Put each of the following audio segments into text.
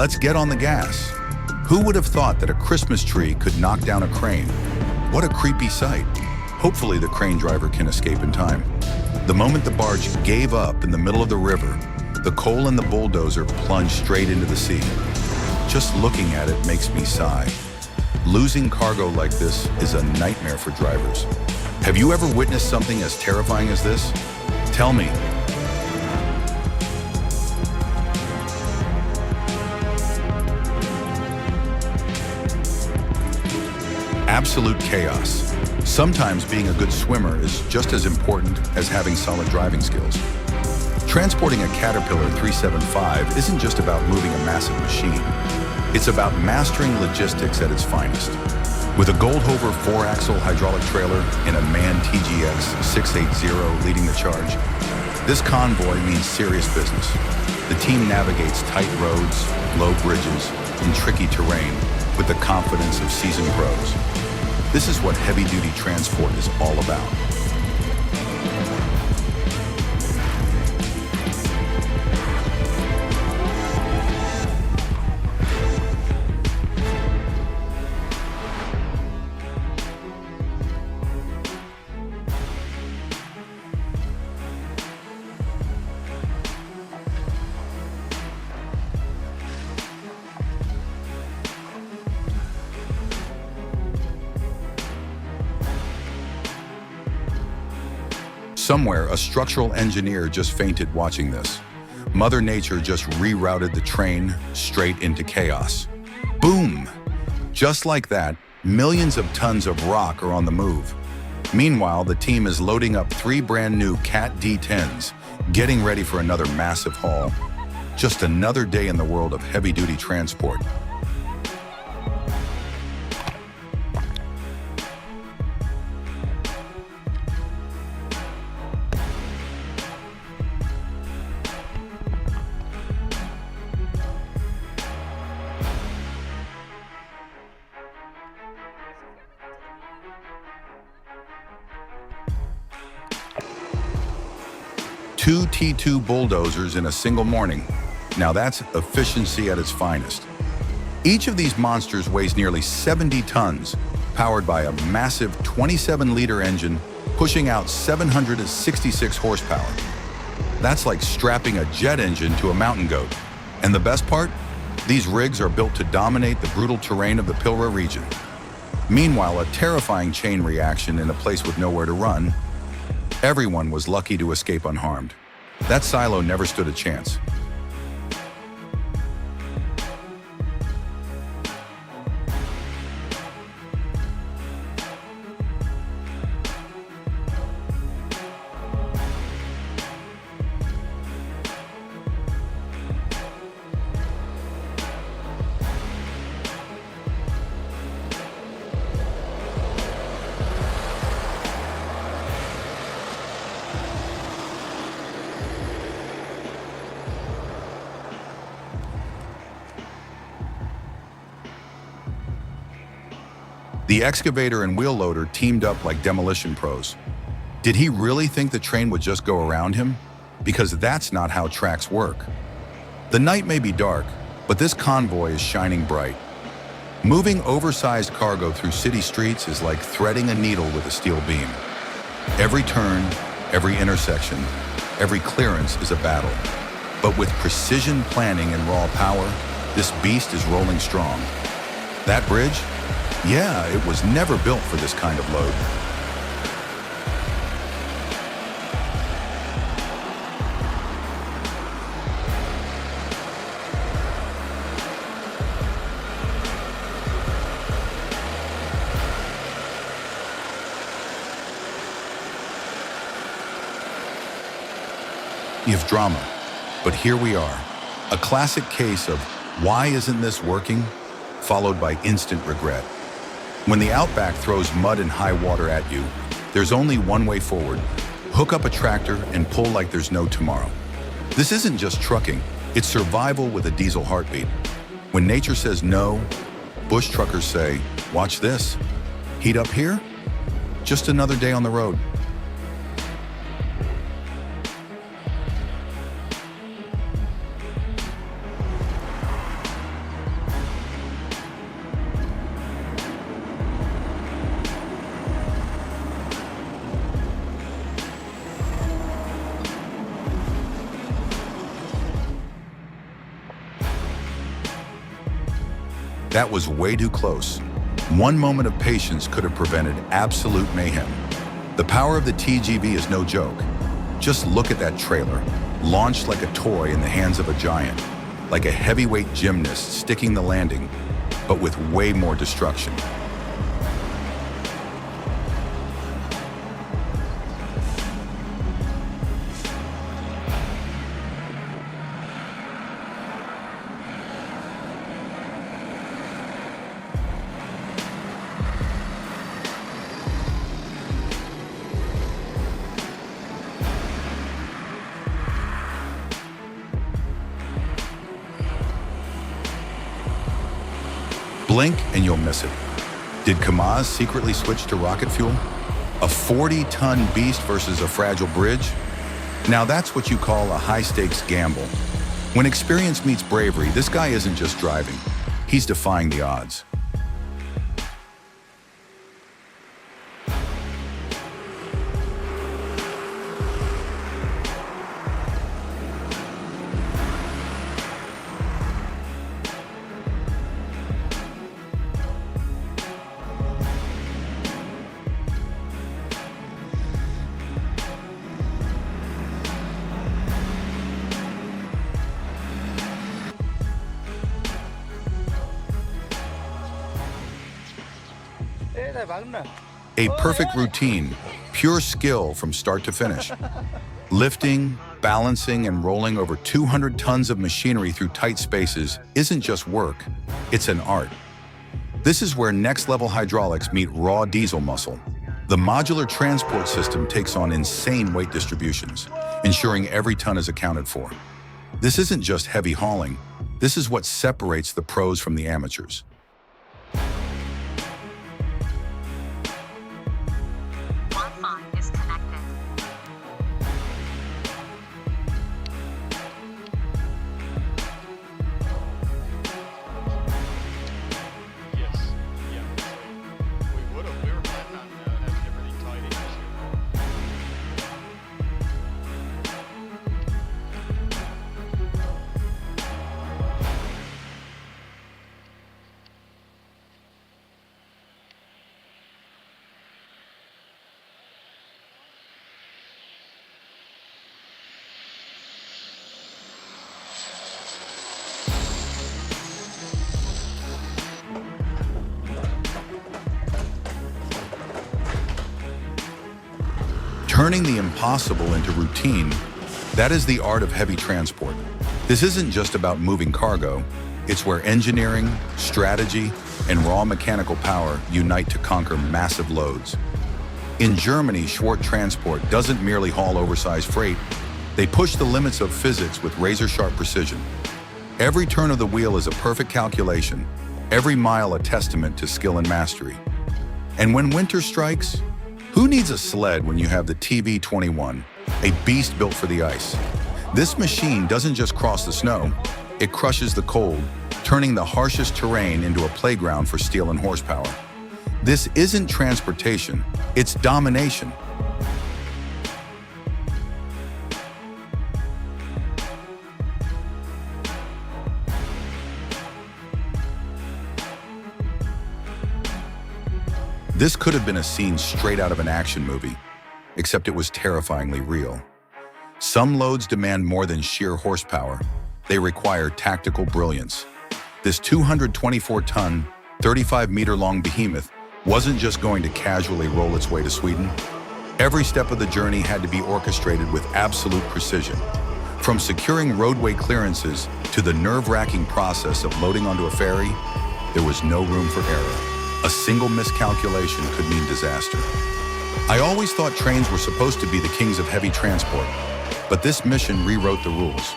Let's get on the gas. Who would have thought that a Christmas tree could knock down a crane? What a creepy sight. Hopefully the crane driver can escape in time. The moment the barge gave up in the middle of the river, the coal and the bulldozer plunged straight into the sea. Just looking at it makes me sigh. Losing cargo like this is a nightmare for drivers. Have you ever witnessed something as terrifying as this? Tell me. Absolute chaos. Sometimes being a good swimmer is just as important as having solid driving skills. Transporting a Caterpillar 375 isn't just about moving a massive machine. It's about mastering logistics at its finest. With a Goldhover 4-axle hydraulic trailer and a MAN TGX 680 leading the charge, this convoy means serious business. The team navigates tight roads, low bridges, and tricky terrain with the confidence of seasoned pros. This is what heavy-duty transport is all about. Somewhere, a structural engineer just fainted watching this. Mother Nature just rerouted the train straight into chaos. Boom! Just like that, millions of tons of rock are on the move. Meanwhile, the team is loading up 3 brand new Cat D10s, getting ready for another massive haul. Just another day in the world of heavy-duty transport. Two T2 bulldozers in a single morning. Now that's efficiency at its finest. Each of these monsters weighs nearly 70 tons, powered by a massive 27-liter engine pushing out 766 horsepower. That's like strapping a jet engine to a mountain goat. And the best part? These rigs are built to dominate the brutal terrain of the Pilbara region. Meanwhile, a terrifying chain reaction in a place with nowhere to run. Everyone was lucky to escape unharmed. That silo never stood a chance. The excavator and wheel loader teamed up like demolition pros. Did he really think the train would just go around him? Because that's not how tracks work. The night may be dark, but this convoy is shining bright. Moving oversized cargo through city streets is like threading a needle with a steel beam. Every turn, every intersection, every clearance is a battle. But with precision planning and raw power, this beast is rolling strong. That bridge? Yeah, it was never built for this kind of load. If drama, but here we are. A classic case of why isn't this working, followed by instant regret. When the outback throws mud and high water at you, there's only one way forward. Hook up a tractor and pull like there's no tomorrow. This isn't just trucking, it's survival with a diesel heartbeat. When nature says no, bush truckers say, watch this. Heat up here? Just another day on the road. That was way too close. One moment of patience could have prevented absolute mayhem. The power of the TGV is no joke. Just look at that trailer, launched like a toy in the hands of a giant, like a heavyweight gymnast sticking the landing, but with way more destruction. Blink and you'll miss it. Did Kamaz secretly switch to rocket fuel? A 40-ton beast versus a fragile bridge? Now that's what you call a high-stakes gamble. When experience meets bravery, this guy isn't just driving. He's defying the odds. A perfect routine, pure skill from start to finish. Lifting, balancing, and rolling over 200 tons of machinery through tight spaces isn't just work, it's an art. This is where next-level hydraulics meet raw diesel muscle. The modular transport system takes on insane weight distributions, ensuring every ton is accounted for. This isn't just heavy hauling, this is what separates the pros from the amateurs. Turning the impossible into routine, that is the art of heavy transport. This isn't just about moving cargo, it's where engineering, strategy, and raw mechanical power unite to conquer massive loads. In Germany, Schwart Transport doesn't merely haul oversized freight, they push the limits of physics with razor-sharp precision. Every turn of the wheel is a perfect calculation, every mile a testament to skill and mastery. And when winter strikes, who needs a sled when you have the TV-21, a beast built for the ice? This machine doesn't just cross the snow, it crushes the cold, turning the harshest terrain into a playground for steel and horsepower. This isn't transportation, it's domination. This could have been a scene straight out of an action movie, except it was terrifyingly real. Some loads demand more than sheer horsepower. They require tactical brilliance. This 224-ton, 35-meter-long behemoth wasn't just going to casually roll its way to Sweden. Every step of the journey had to be orchestrated with absolute precision. From securing roadway clearances to the nerve-wracking process of loading onto a ferry, there was no room for error. A single miscalculation could mean disaster. I always thought trains were supposed to be the kings of heavy transport, but this mission rewrote the rules.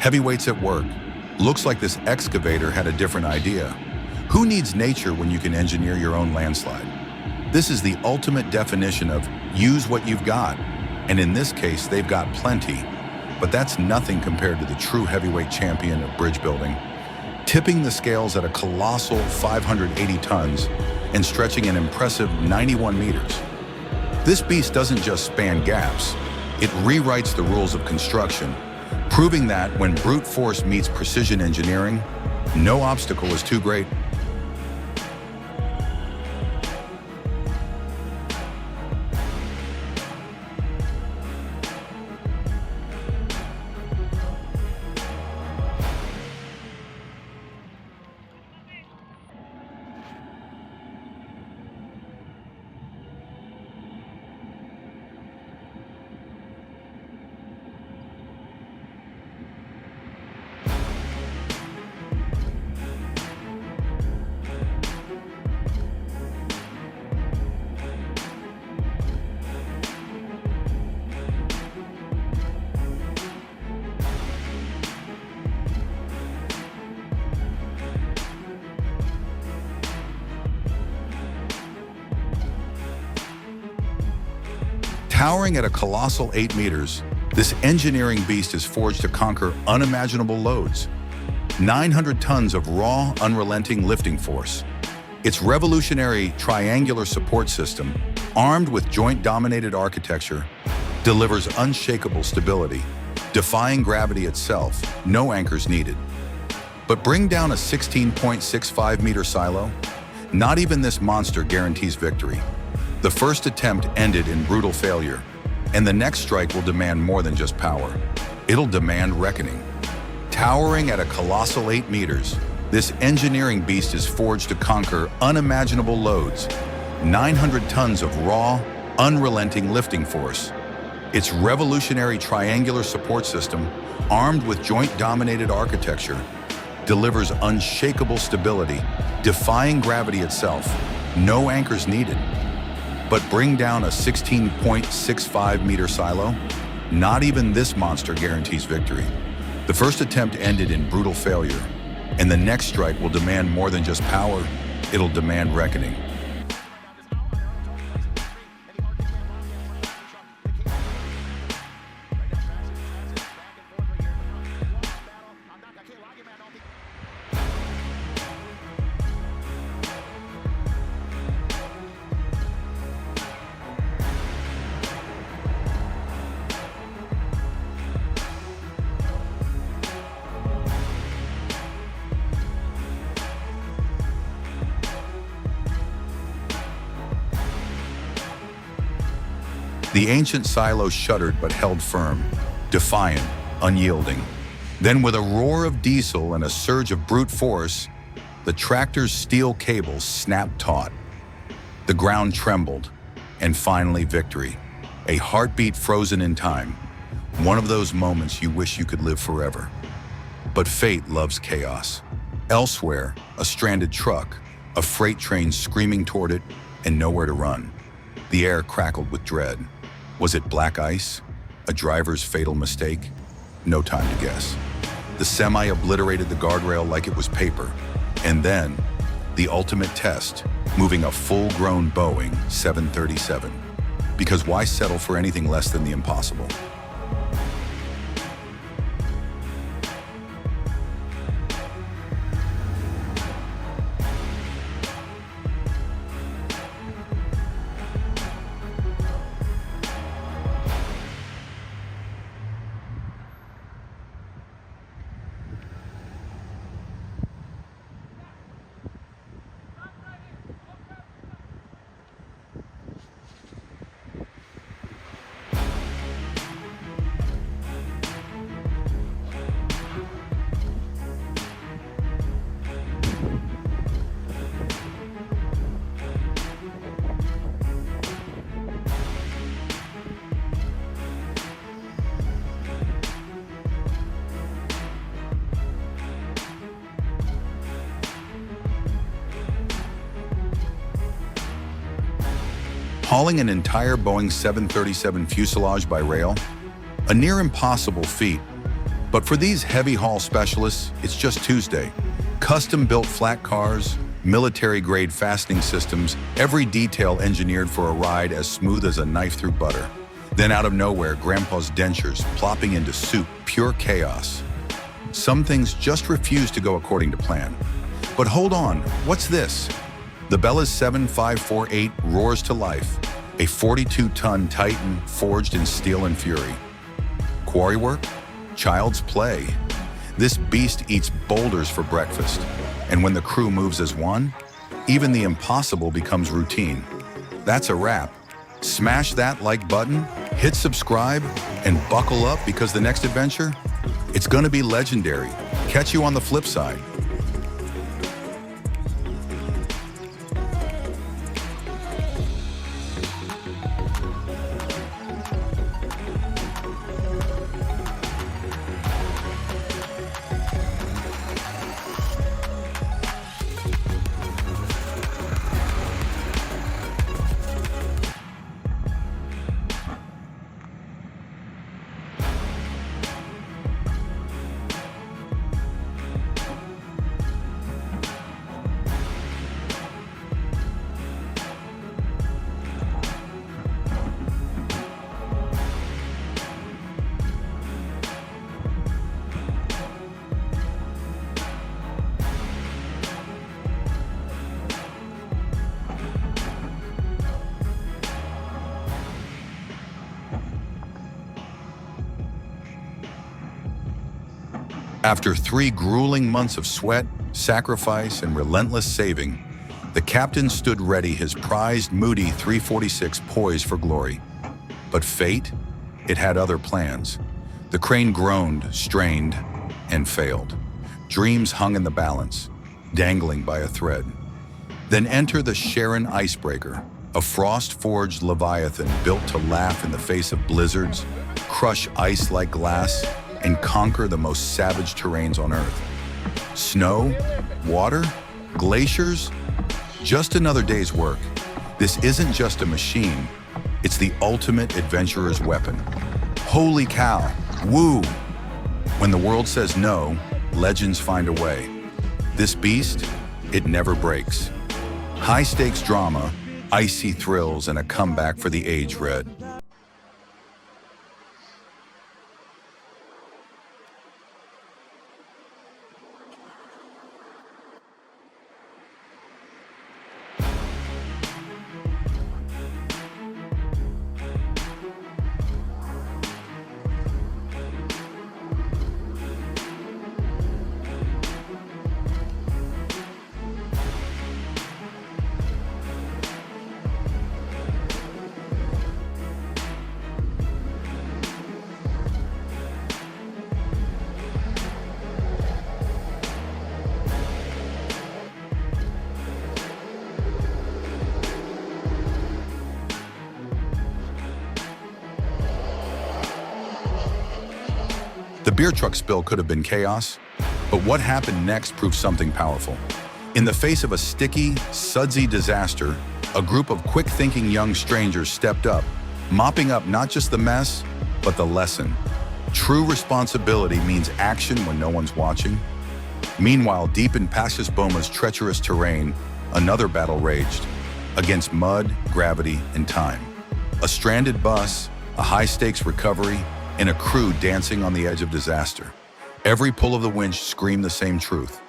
Heavyweights at work. Looks like this excavator had a different idea. Who needs nature when you can engineer your own landslide? This is the ultimate definition of use what you've got. And in this case, they've got plenty. But that's nothing compared to the true heavyweight champion of bridge building, tipping the scales at a colossal 580 tons and stretching an impressive 91 meters. This beast doesn't just span gaps, it rewrites the rules of construction, proving that when brute force meets precision engineering, no obstacle is too great. Towering at a colossal 8 meters, this engineering beast is forged to conquer unimaginable loads. 900 tons of raw, unrelenting lifting force. Its revolutionary triangular support system, armed with joint-dominated architecture, delivers unshakable stability, defying gravity itself, no anchors needed. But bring down a 16.65-meter silo? Not even this monster guarantees victory. The first attempt ended in brutal failure, and the next strike will demand more than just power. It'll demand reckoning. Towering at a colossal 8 meters, this engineering beast is forged to conquer unimaginable loads, 900 tons of raw, unrelenting lifting force. Its revolutionary triangular support system, armed with joint-dominated architecture, delivers unshakable stability, defying gravity itself, no anchors needed. But bring down a 16.65-meter silo? Not even this monster guarantees victory. The first attempt ended in brutal failure, and the next strike will demand more than just power, it'll demand reckoning. The ancient silo shuddered but held firm, defiant, unyielding. Then with a roar of diesel and a surge of brute force, the tractor's steel cables snapped taut. The ground trembled, and finally victory. A heartbeat frozen in time. One of those moments you wish you could live forever. But fate loves chaos. Elsewhere, a stranded truck, a freight train screaming toward it, and nowhere to run. The air crackled with dread. Was it black ice? A driver's fatal mistake? No time to guess. The semi obliterated the guardrail like it was paper. And then, the ultimate test, moving a full-grown Boeing 737. Because why settle for anything less than the impossible? Hauling an entire Boeing 737 fuselage by rail? A near impossible feat, But for these heavy haul specialists, it's just Tuesday. Custom-built flat cars, military-grade fastening systems, every detail engineered for a ride as smooth as a knife through butter. Then out of nowhere, Grandpa's dentures plopping into soup, pure chaos. Some things just refuse to go according to plan. But hold on, what's this? The Bella's 7548 roars to life, a 42-ton Titan forged in steel and fury. Quarry work? Child's play. This beast eats boulders for breakfast, and when the crew moves as one, even the impossible becomes routine. That's a wrap. Smash that like button, hit subscribe, and buckle up because the next adventure, it's gonna be legendary. Catch you on the flip side. After 3 grueling months of sweat, sacrifice, and relentless saving, the captain stood ready, his prized Moody 346 poised for glory. But fate, it had other plans. The crane groaned, strained, and failed. Dreams hung in the balance, dangling by a thread. Then enter the Sharon icebreaker, a frost-forged leviathan built to laugh in the face of blizzards, crush ice like glass, and conquer the most savage terrains on Earth. Snow, water, glaciers, just another day's work. This isn't just a machine, it's the ultimate adventurer's weapon. Holy cow, woo! When the world says no, legends find a way. This beast, it never breaks. High-stakes drama, icy thrills, and a comeback for the age red. The beer truck spill could have been chaos, but what happened next proved something powerful. In the face of a sticky, sudsy disaster, a group of quick-thinking young strangers stepped up, mopping up not just the mess, but the lesson. True responsibility means action when no one's watching. Meanwhile, deep in Pascas Boma's treacherous terrain, another battle raged, against mud, gravity, and time. A stranded bus, a high-stakes recovery, and a crew dancing on the edge of disaster. Every pull of the winch screamed the same truth.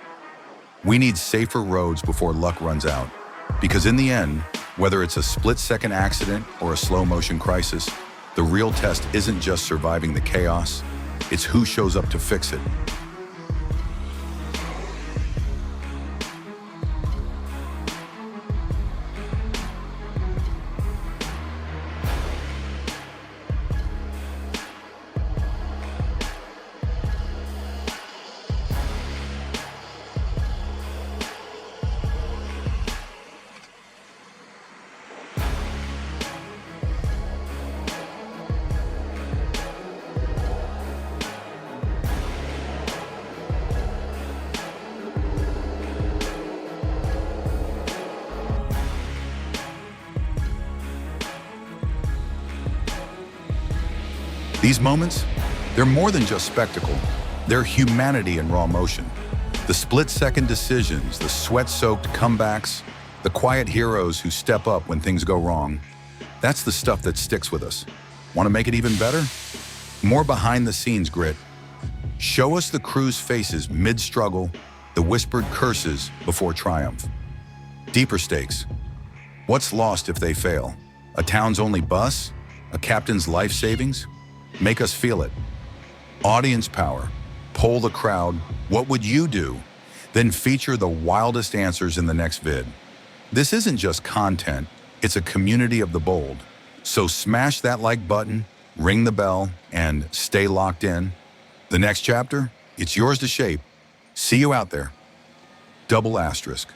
We need safer roads before luck runs out. Because in the end, whether it's a split-second accident or a slow-motion crisis, the real test isn't just surviving the chaos, it's who shows up to fix it. These moments, they're more than just spectacle. They're humanity in raw motion. The split-second decisions, the sweat-soaked comebacks, the quiet heroes who step up when things go wrong. That's the stuff that sticks with us. Want to make it even better? More behind-the-scenes grit. Show us the crew's faces mid-struggle, the whispered curses before triumph. Deeper stakes. What's lost if they fail? A town's only bus? A captain's life savings? Make us feel it. Audience power. Poll the crowd. What would you do? Then feature the wildest answers in the next vid. This isn't just content, it's a community of the bold. So smash that like button, ring the bell, and stay locked in. The next chapter, it's yours to shape. See you out there. Double asterisk.